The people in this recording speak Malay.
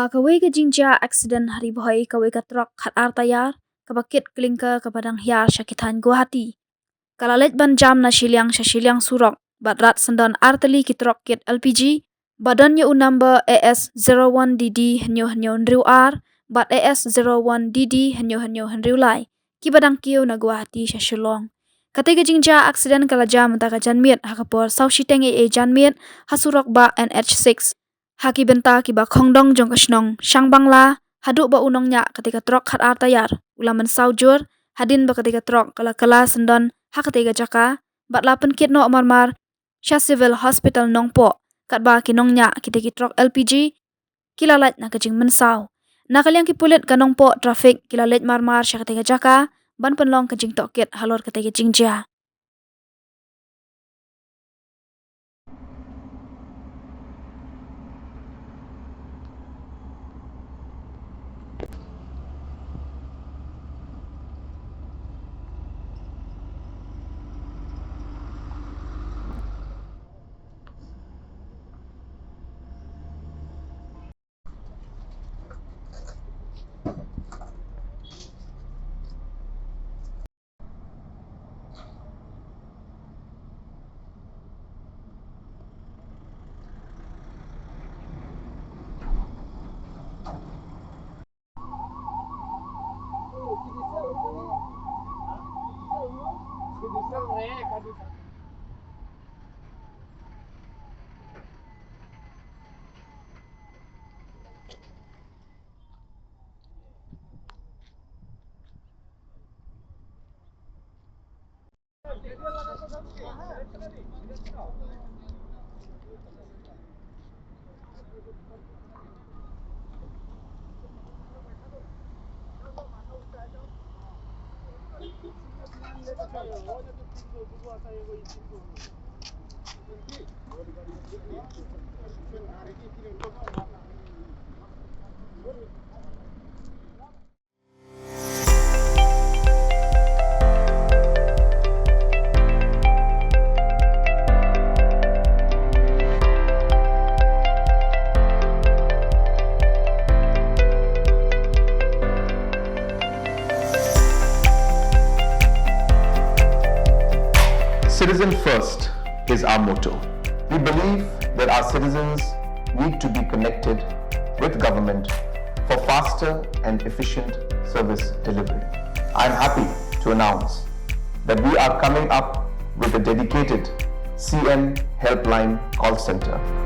Kawai ke jinja accident hari boy kawai ka trok khatar Taïar kabakit klingka kapadang hiar syakitan Guwahati. Kalalet ban jam na shiliang surok badrat sendon Tylli ki Trok Lpg badannya number AS01DD henyo nriu R bat AS01DD henyo nriu lai ki badang kiu na Guwahati syashulong. Katiga jinja accident kala jam taka janmiet hakapor saushiteng janmiet hasurok ba NH6 haki benta ki ba khongdong jong kashnong Shangbangla haduk ba Nongñiah ketika Trok khatar Taïar ulam Mynsaw Jur hadin ba ketika Trok kala sendon hakatiga jaka bat lapen kit no marmar Sha Civil Hospital Mawphor kat ba ki Nongñiah ki Trok Lpg kilalat na kajing Mynsaw na kaliang ki pulit ka Mawphor traffic kilalat marmar sya ketika jaka ban penlong kajing tokit halor ketika jingja. Citizen first is our motto. We believe that our citizens need to be connected with government for faster and efficient service delivery. I am happy to announce that we are coming up with a dedicated CM helpline call center